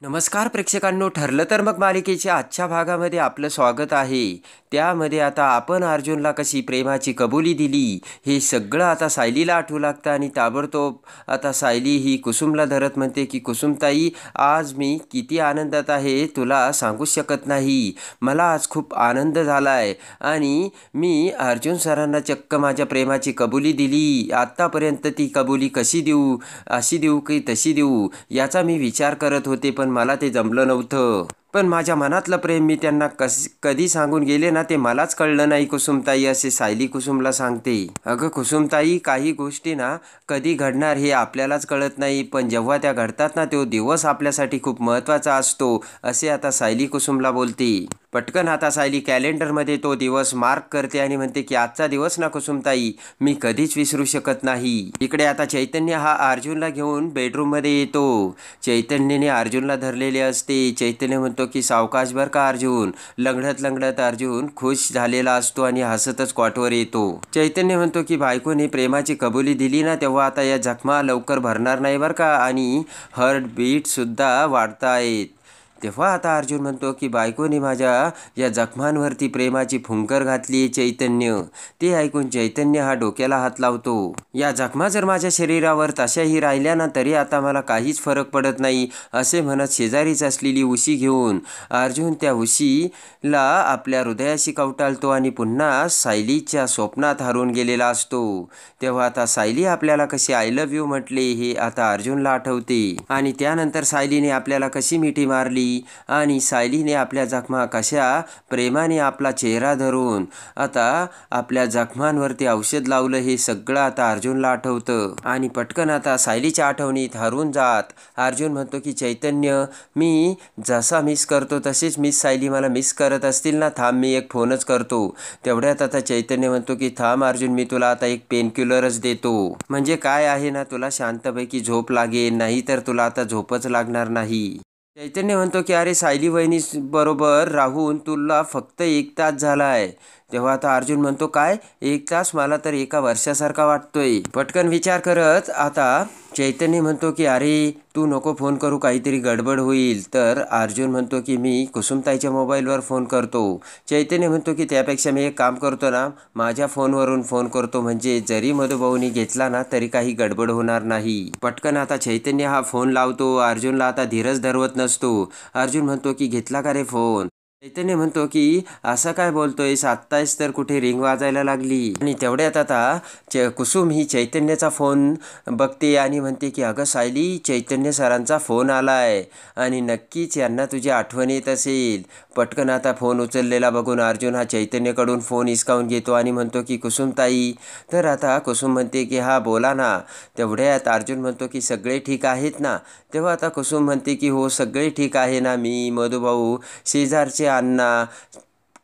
नमस्कार प्रेक्षकांनो, ठरलं तर मग मालिकेच्या आजच्या भागामध्ये आपलं स्वागत आहे. त्यामध्ये आता आपण अर्जुनला कशी प्रेमाची कबुली दिली हे सगळं आता सायलीला आठवू लागतं आणि ताबडतोब आता सायली ही कुसुमला धरत म्हणते की कुसुमताई, आज मी किती आनंदात आहे तुला सांगू शकत नाही. मला आज खूप आनंद झाला आहे आणि मी अर्जुन सरांना चक्क माझ्या प्रेमाची कबुली दिली. आत्तापर्यंत ती कबुली कशी देऊ, अशी देऊ की तशी देऊ याचा मी विचार करत होते, पण मला ते जमलं नव्हतं. पण माझ्या मनातलं प्रेम मी त्यांना कधी सांगून गेले ना ते मलाच कळलं नाही कुसुमताई, असे सायली कुसुमला सांगते. अगं कुसुमताई, काही गोष्टी ना कधी घडणार हे आपल्यालाच कळत नाही, पण जेव्हा त्या घडतात ना तो दिवस आपल्यासाठी खूप महत्त्वाचा असतो, असे आता सायली कुसुमला बोलते. पटकन आता सायली कॅलेंडरमध्ये तो दिवस मार्क करते आणि म्हणते की आजचा दिवस ना कुसुमताई मी कधीच विसरू शकत नाही. इकडे आता चैतन्य हा अर्जुनला घेऊन बेडरूममध्ये येतो. चैतन्यने अर्जुनला धरलेले असते. चैतन्य म्हणतो की सावकाश बर का अर्जुन. लंगडत लंगडत अर्जुन खुश झालेला असतो आणि हसतच कॉटवर येतो. चैतन्य म्हणतो की बायकोने प्रेमाची कबुली दिली ना तेव्हा आता या जखमा लवकर भरणार नाही बर का, आणि हार्ट बीट सुद्धा वाढतायत. तेव्हा आता अर्जुन म्हणतो की बायकोने माझ्या या जखमांवरती प्रेमाची फुंकर घातली चैतन्य. ते ऐकून चैतन्य हा डोक्याला हात लावतो. या जखमा जर माझ्या शरीरावर तशाही राहिल्या ना तरी आता मला काहीच फरक पडत नाही, असे म्हणत शेजारीच असलेली उशी घेऊन अर्जुन त्या उशीला आपल्या हृदयाशी कवटाळतो आणि पुन्हा सायलीच्या स्वप्नात हरवून गेलेला असतो. तेव्हा आता सायली आपल्याला कशी आय लव्ह यू म्हटले हे आता अर्जुनला आठवते आणि त्यानंतर सायलीने आपल्याला कशी मिठी मारली आणि सायलीने आपल्या जखमा कशा प्रेमाने आपला चेहरा धरून आता आपल्या जखमांवरती औषध लावलं हे सगळं आता अर्जुनला आठवतं. आणि पटकन आता सायलीच्या आठवणीत हरवून जात अर्जुन म्हणतो की चैतन्य, मी जसा मिस करतो तसेच मिस सायली मला मिस करत असतील ना, थांब मी एक फोनच करतो. तेवढ्यात आता चैतन्य म्हणतो की थांब अर्जुन, मी तुला आता एक पेनकिलरच देतो, म्हणजे काय आहे ना तुला शांतपैकी झोप लागेल, नाही तर तुला आता झोपच लागणार नाही. चैतन्य म्हणतो की अरे सायली वहिनी बरोबर राहून तुला फक्त 1 तास झाला आहे. तेव्हा आता अर्जुन म्हणतो काय 1 तास, मला तर एका वर्षासारखा वाटतोय. पटकन विचार करत आता चैतन्य म्हणतो की अरे तू नको फोन करू, काहीतरी गडबड होईल. तर अर्जुन म्हणतो की मी कुसुमताईच्या मोबाईलवर फोन करतो. चैतन्य म्हणतो की त्यापेक्षा मी एक काम करतो ना, माझ्या फोनवरून फोन करतो, म्हणजे जरी मधुभाऊनी घेतला ना तरी काही गडबड होणार नाही. पटकन आता चैतन्य हा फोन लावतो. अर्जुनला आता धीरच धरवत नसतो. अर्जुन म्हणतो की घेतला का रे फोन. चैतन्य म्हणतो की असं काय बोलतोयस, आत्ताच तर कुठे रिंग वाजायला लागली. आणि तेवढ्यात आता कुसुम ही चैतन्याचा फोन बघते आणि म्हणते की अगं सायली, चैतन्य सरांचा फोन आलाय आणि नक्कीच यांना तुझी आठवण येत असेल. पटकन आता फोन उचललेला बघून अर्जुन हा चैतन्यकडून फोन हिसकावून घेतो आणि म्हणतो की कुसुमताई. तर आता कुसुम म्हणते की हा बोला ना. तेवढ्यात अर्जुन म्हणतो की सगळे ठीक आहेत ना. तेव्हा आता कुसुम म्हणते की हो सगळे ठीक आहे ना, मी, मधुभाऊ, शेजारचे अण्णा,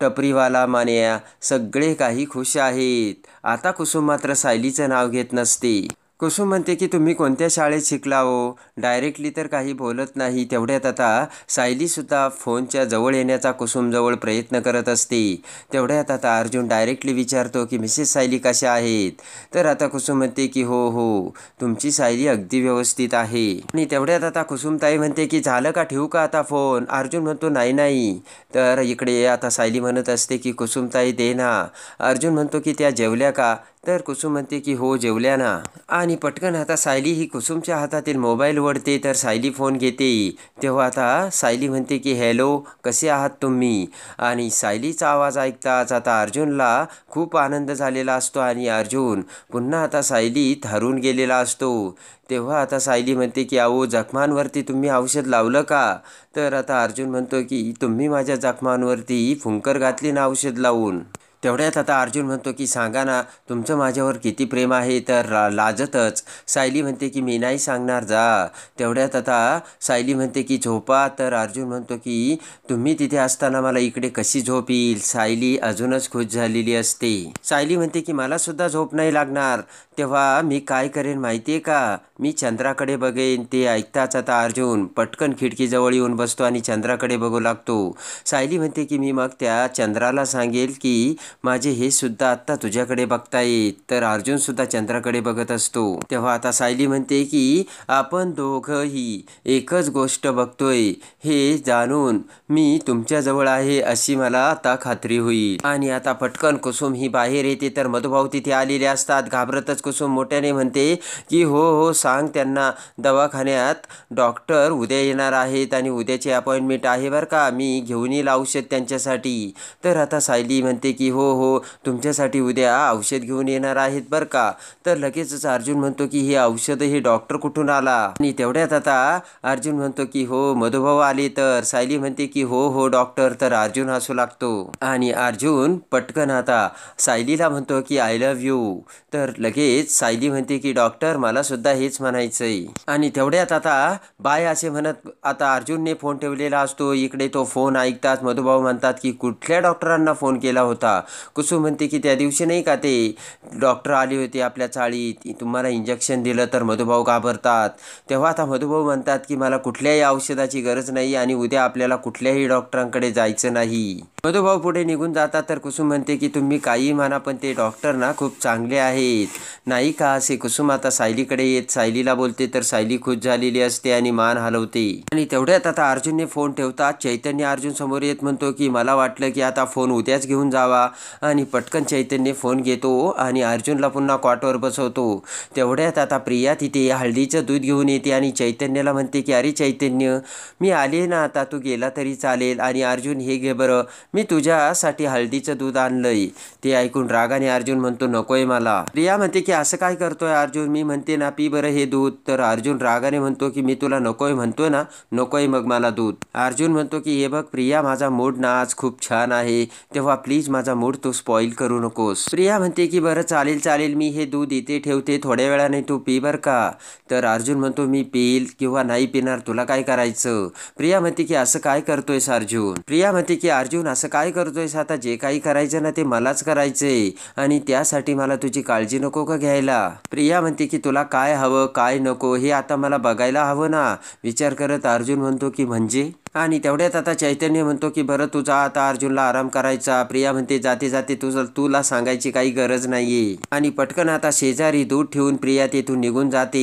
टपरीवाला मान्या सगळे काही खुश आहेत. आता कुसुम मात्र सायलीचं नाव घेत नसते. कुसुम म्हणते की तुम्ही कोणत्या शाळेत शिकला हो, डायरेक्टली तर काही बोलत नाही. तेवढ्यात आता सायलीसुद्धा फोनच्या जवळ येण्याचा कुसुमजवळ प्रयत्न करत असते. तेवढ्यात आता अर्जुन डायरेक्टली विचारतो की मिसेस सायली कशा आहेत. तर आता कुसुम म्हणते की हो हो, तुमची सायली अगदी व्यवस्थित आहे. आणि तेवढ्यात आता कुसुमताई म्हणते की झालं का, ठेवू का आता फोन. अर्जुन म्हणतो नाही नाही. तर इकडे आता सायली म्हणत असते की कुसुमताई दे ना. अर्जुन म्हणतो की त्या जेवल्या का. तर कुसुम म्हणते की हो जेवल्या ना. आणि पटकन आता सायली ही कुसुमच्या हातातील मोबाईल ओढते. तर सायली फोन घेते. तेव्हा आता सायली म्हणते की हॅलो, कसे आहात तुम्ही. आणि सायलीचा आवाज ऐकताच आता अर्जुनला खूप आनंद झालेला असतो आणि अर्जुन पुन्हा आता सायलीत हरवून गेलेला असतो. तेव्हा आता सायली म्हणते की अहो जखमांवरती तुम्ही औषध लावलं का. तर आता अर्जुन म्हणतो की तुम्ही माझ्या जखमांवरती फुंकर घातली ना औषध लावून. तेवढ्यात आता अर्जुन म्हणतो की सांगा ना तुमचं माझ्यावर किती प्रेम आहे. तर लाजतच सायली म्हणते की मी नाही सांगणार जा. तेवढ्यात आता सायली म्हणते की झोपा. तर अर्जुन म्हणतो की तुम्ही तिथे असताना मला इकडे कशी झोप येईल. सायली अजूनच खुश झालेली असते. सायली म्हणते की मला सुद्धा झोप नाही लागणार. तेव्हा मी काय करेन माहिती आहे का, मी चंद्राकडे बघेन. ते ऐकताच आता अर्जुन पटकन खिडकीजवळ येऊन बसतो आणि चंद्राकडे बघू लागतो. सायली म्हणते की मी मग त्या चंद्राला सांगेल की माझे हे सुद्धा आत्ता तुझ्याकडे बघतायत. तर अर्जुन सुद्धा चंद्राकडे बघत असतो. तेव्हा आता सायली म्हणते की आपण दोघंही एकच गोष्ट बघतोय हे जाणून मी तुमच्याजवळ आहे अशी मला आता खात्री होईल. आणि आता पटकन कुसुम ही बाहेर येते तर मधुभाऊ तिथे आलेले असतात. घाबरतच कुसुम मोठ्याने म्हणते की हो हो सांग त्यांना दवाखान्यात डॉक्टर उद्या येणार आहेत आणि उद्याची अपॉइंटमेंट आहे बरं का, मी घेऊन येईल औषध त्यांच्यासाठी. तर आता सायली म्हणते की हो हो तुमच्यासाठी उद्या औषध घेऊन येणार आहेत बरं का. तर लगेचच अर्जुन म्हणतो की हे औषध हे डॉक्टर कुठून आला. आणि तेवढ्यात आता अर्जुन म्हणतो की हो मधुभाऊ आले. तर सायली म्हणते की हो हो डॉक्टर. तर अर्जुन हसू लागतो आणि अर्जुन पटकन आता सायलीला म्हणतो की आय लव्ह यू. तर लगेच सायली म्हणते की डॉक्टर मला सुद्धा हेच म्हणायचंय. आणि तेवढ्यात आता बाय असे म्हणत आता अर्जुनने फोन ठेवलेला असतो. इकडे तो फोन ऐकताच मधुभाऊ म्हणतात की कुठल्या डॉक्टरांना फोन केला होता. कुसुम म्हणते की त्या दिवशी नाही का ते डॉक्टर आले होते आपल्या चाळीत, तुम्हाला इंजेक्शन दिलं. तर मधुभाऊ घाबरतात. तेव्हा आता मधुभाऊ म्हणतात की मला कुठल्याही औषधाची गरज नाही आणि उद्या आपल्याला कुठल्याही डॉक्टरांकडे जायचं नाही. मधुभाऊ पुढे निघून जातात. तर कुसुम म्हणते की तुम्ही काही म्हणा पण ते डॉक्टर ना खूप चांगले आहेत नाही का असे. कुसुम आता सायलीकडे येत सायलीला बोलते. तर सायली खुश झालेली असते आणि मान हलवते. आणि तेवढ्यात आता अर्जुनने फोन ठेवतात. चैतन्य अर्जुन समोर येत म्हणतो की मला वाटलं की आता फोन उद्याच घेऊन जावा. आणि पटकन चैतन्य फोन घेतो आणि अर्जुनला पुन्हा कॉटवर बसवतो. तेवढ्यात आता प्रिया तिथे हळदीचं दूध घेऊन येते आणि चैतन्याला म्हणते की अरे चैतन्य मी आले ना आता, तू गेला तरी चालेल. आणि अर्जुन हे घे बरं, मी तुझ्यासाठी हळदीचं दूध आणलंय. ते ऐकून रागाने अर्जुन म्हणतो नकोय मला. प्रिया म्हणते की असं काय करतोय अर्जुन, मी म्हणते ना पी बरं हे दूध. तर अर्जुन रागाने म्हणतो की मी तुला नकोय म्हणतोय ना, नकोय मग मला दूध. अर्जुन म्हणतो की हे बघ प्रिया माझा मूड ना आज खूप छान आहे, तेव्हा प्लीज माझा मूड तू स्पॉइल करू नकोस. प्रिया म्हणते की बरं चालेल चालेल मी हे दूध इथे ठेवते, थोड्या वेळाने तू पी बर का. तर अर्जुन म्हणतो मी पिल किंवा नाही पिणार तुला काय करायचं. प्रिया म्हणते की असं काय करतोयस अर्जुन. प्रिया म्हणते की अर्जुन असं काय करतोयस, आता जे काही करायचं ना ते मलाच करायचंय आणि त्यासाठी मला तुझी काळजी नको का घ्यायला. प्रिया म्हणते की तुला काय हवं काय नको हे आता मला बघायला हवं ना. विचार करत अर्जुन म्हणतो की म्हणजे. आणि तेवढ्यात आता चैतन्य म्हणतो की बरं तुझा आता अर्जुनला आराम करायचा. प्रिया म्हणते जाते जाते तुला सांगायची काही गरज नाहीये. आणि पटकन आता शेजारी दूध ठेवून प्रिया तेथून निघून जाते.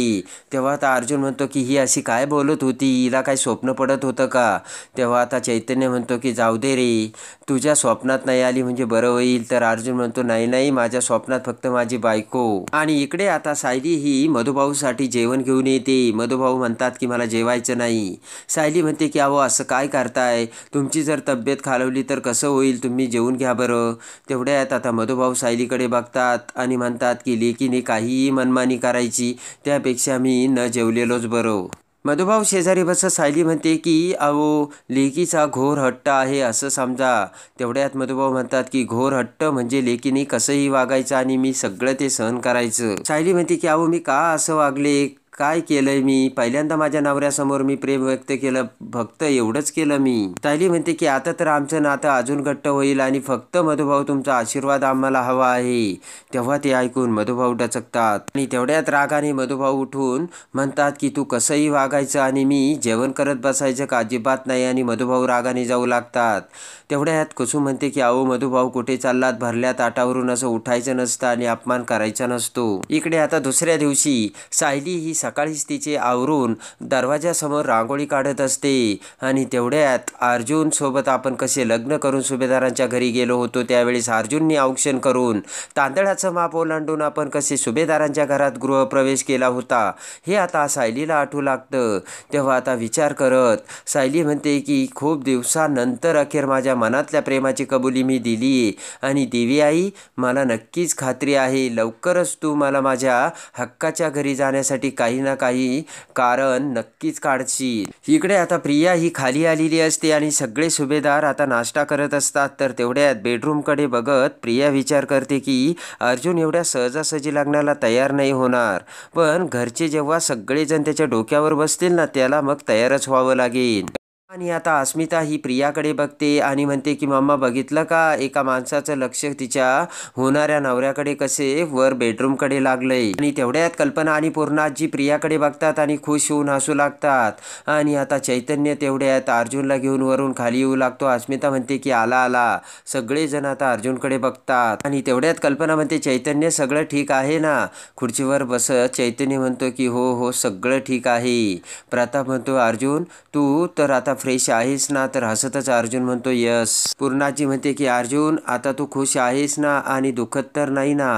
तेव्हा आता अर्जुन म्हणतो की ही अशी काय बोलत होती, हिला काय स्वप्न पडत होतं का. तेव्हा आता चैतन्य म्हणतो की जाऊ दे रे, तुझ्या स्वप्नात नाही आली म्हणजे बरं होईल. तर अर्जुन म्हणतो नाही नाही माझ्या स्वप्नात फक्त माझी बायको. आणि इकडे आता सायली ही मधुभाऊसाठी जेवण घेऊन येते. मधुभाऊ म्हणतात की मला जेवायचं नाही. सायली म्हणते की अहो असं काय करताय, तुमची जर तब्येत खालवली तर कसं होईल, तुम्ही जेवून घ्या बरं. तेवढ्यात आता मधुभाऊ सायलीकडे बघतात आणि म्हणतात की लेकीने काहीही मनमानी करायची त्यापेक्षा मी न जेवलेलोच बरं. मधुभाऊ शेजारी बसत सायली म्हणते की अहो लेकीचा घोर हट्ट आहे असं समजा. तेवढ्यात मधुभाऊ म्हणतात की घोर हट्ट म्हणजे लेकीने कसंही वागायचं आणि मी सगळं ते सहन करायचं. सायली म्हणते की अहो मी का असं वागले, काय केलंय मी, पहिल्यांदा माझ्या नवऱ्यासमोर मी प्रेम व्यक्त केलं, फक्त एवढंच केलं मी. सायली म्हणते की आता तर आमचं नातं अजून घट्ट होईल आणि फक्त मधुभाऊ तुमचा आशीर्वाद आम्हाला हवा आहे. तेव्हा ते ऐकून मधुभाऊ डचकतात आणि तेवढ्यात रागाने मधुभाऊ उठून म्हणतात की तू कसंही वागायचं आणि मी जेवण करत बसायचं का अजिबात नाही. आणि मधुभाऊ रागाने जाऊ लागतात. तेवढ्यात कुसुम म्हणते की अहो मधुभाऊ कुठे चाललात, भरल्या ताटावरून असं उठायचं नसतं आणि अपमान करायचा नसतो. इकडे आता दुसऱ्या दिवशी सायली ही सकाळीच तिचे आवरून दरवाजासमोर रांगोळी काढत असते. आणि तेवढ्यात अर्जुन सोबत आपण कसे लग्न करून सुभेदारांच्या घरी गेलो होतो त्यावेळेस अर्जुनने औक्षण करून तांदळाचं माप ओलांडून आपण कसे सुभेदारांच्या घरात गृहप्रवेश केला होता हे आता सायलीला आठवू लागतं. तेव्हा आता विचार करत सायली म्हणते की खूप दिवसानंतर अखेर माझ्या मनातल्या प्रेमाची कबुली मी दिली आणि देवी आई मला नक्कीच खात्री आहे लवकरच तू मला माझ्या हक्काच्या घरी जाण्यासाठी काही ना काही कारण नक्कीच काढशील. इकडे आता प्रिया ही खाली आलेली असते आणि सगळे सुभेदार आता नाश्ता करत असतात. तर तेवढ्यात बेडरूमकडे बघत प्रिया विचार करते की अर्जुन एवढ्या सहजासहजी लग्नाला तयार नाही होणार, पण घरचे जेव्हा सगळेजण त्याच्या डोक्यावर बसतील ना त्याला मग तयारच व्हावं लागेल. आणि आता अस्मिता ही प्रियाकडे बघते आणि म्हणते की मम्मा बघितलं का एका माणसाचं लक्ष तिच्या होणाऱ्या नवऱ्याकडे कसे वर बेडरूमकडे लागलंय. आणि तेवढ्यात कल्पना आणि पूर्णाजी प्रियाकडे बघतात आणि खुश होऊन हसू लागतात. आणि आता चैतन्य तेवढ्यात अर्जुनला घेऊन वरून खाली येऊ लागतो. अस्मिता म्हणते की आला आला. सगळेजण आता अर्जुनकडे बघतात आणि तेवढ्यात कल्पना म्हणते चैतन्य सगळं ठीक आहे ना. खुर्चीवर बसत चैतन्य म्हणतो की हो हो सगळं ठीक आहे. प्रताप म्हणतो अर्जुन तू तर आता फ्रेश आहेस ना. तर हसतच अर्जुन म्हणतो यस. पूर्णाजी म्हणते की अर्जुन आता तू खुश आहेस ना आणि दुखत तर नाही ना.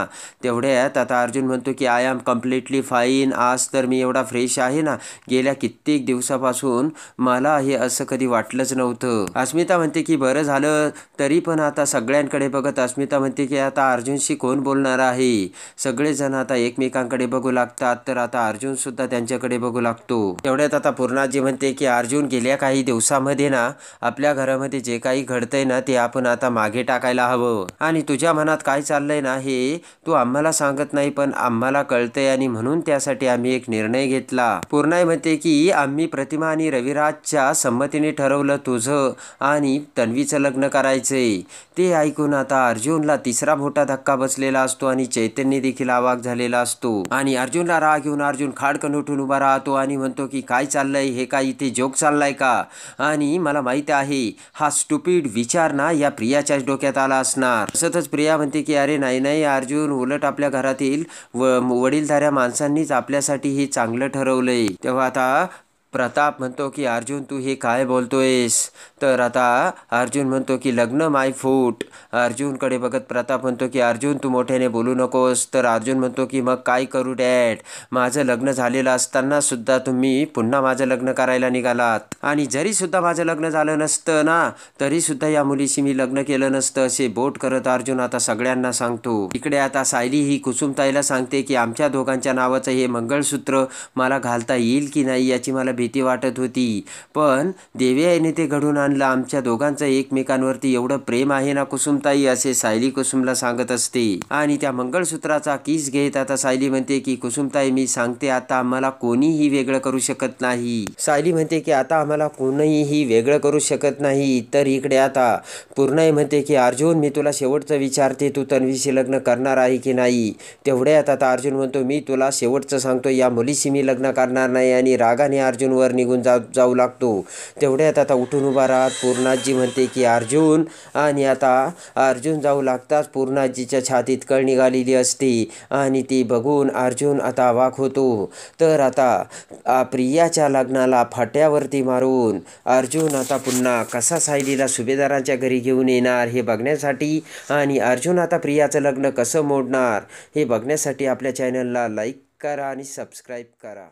तेवढ्यात आता अर्जुन म्हणतो की आय एम कम्प्लिटली फाईन. आज तर मी एवढा फ्रेश आहे ना. गेल्या कित्येक दिवसापासून मला हे असं कधी वाटलंच नव्हतं. अस्मिता म्हणते की बरं झालं. तरी पण आता सगळ्यांकडे बघत अस्मिता म्हणते की आता अर्जुनशी कोण बोलणार आहे. सगळेजण आता एकमेकांकडे बघू लागतात. तर आता अर्जुन सुद्धा त्यांच्याकडे बघू लागतो. तेवढ्यात आता पूर्णाजी म्हणते की अर्जुन गेल्या काही दिवसामध्ये ना आपल्या घरामध्ये जे काही घडतंय ना ते आपण आता मागे टाकायला हवं. आणि तुझ्या मनात काय चाललंय ना हे तू आम्हाला सांगत नाही पण आम्हाला कळतंय आणि म्हणून त्यासाठी आम्ही एक निर्णय घेतला. पूर्णाई म्हणते की आम्ही प्रतिमा आणि रविराजच्या संमतीने ठरवलं तुझं आणि तन्वीचं लग्न करायचंय. ते ऐकून आता अर्जुनला तिसरा मोठा धक्का बसलेला असतो आणि चैतन्य देखील अवाक झालेला असतो. आणि अर्जुनला राग येऊन अर्जुन खाडकन उठून उभा राहतो आणि म्हणतो की काय चाललंय हे काय इथे जोक चाललाय का. आणि मला माहित आहे हा स्टुपिड विचार ना या प्रियाच्याच डोक्यात आला असणार. तसंच प्रिया म्हणते की अरे नाही नाही अर्जुन उलट आपल्या घरातील वडीलधाऱ्या माणसांनीच आपल्यासाठी हे चांगलं ठरवलंय. तेव्हा आता प्रताप म्हणतो की अर्जुन तू हे काय बोलतोयस. तर आता अर्जुन म्हणतो की लग्न माय फूट. अर्जुनकडे बघत प्रताप म्हणतो की अर्जुन तू मोठ्याने बोलू नकोस. तर अर्जुन म्हणतो की मग काय करू डॅड. माझं लग्न झालेलं असताना सुद्धा तुम्ही पुन्हा माझं लग्न करायला निघालात. आणि जरी सुद्धा माझं लग्न झालं नसतं ना तरी सुद्धा या मुलीशी मी लग्न केलं नसतं असे बोट करत अर्जुन आता सगळ्यांना सांगतो. इकडे आता सायली ही कुसुमताईला सांगते की आमच्या दोघांच्या नावाचं हे मंगळसूत्र मला घालता येईल की नाही याची मला भीती वाटत होती. पण देवयाने ते घडून आणलं. आमच्या दोघांचं एकमेकांवरती एवढं प्रेम आहे ना कुसुमताई असे सायली कुसुमला सांगत असते. आणि त्या मंगळसूत्राचा किस घेत आता सायली म्हणते की कुसुमताई मी सांगते आता आम्हाला कोणीही वेगळं करू शकत नाही. सायली म्हणते की आता आम्हाला कोणीही वेगळं करू शकत नाही. तर इकडे आता पूर्णाई म्हणते की अर्जुन मी तुला शेवटचं विचारते तू तन्वीशी लग्न करणार आहे की नाही. तेवढ्यात आता अर्जुन म्हणतो मी तुला शेवटचं सांगतो या मुलीशी मी लग्न करणार नाही. आणि रागाने अर्जुन वर निघून जाऊ लागतो. तेवढ्यात आता उठून उभा राहत पूर्णाजी म्हणते की अर्जुन. आणि आता अर्जुन जाऊ लागताच पूर्णाजीच्या छातीत कळ निघालेली असते आणि ती बघून अर्जुन आता अवाक होतो. तर आता प्रियाच्या लग्नाला फाट्यावरती मारून अर्जुन आता पुन्हा कसा सायलीला सुभेदारांच्या घरी घेऊन येणार हे बघण्यासाठी आणि अर्जुन आता प्रियाचं लग्न कसं मोडणार हे बघण्यासाठी आपल्या चॅनलला लाईक करा आणि सबस्क्राईब करा.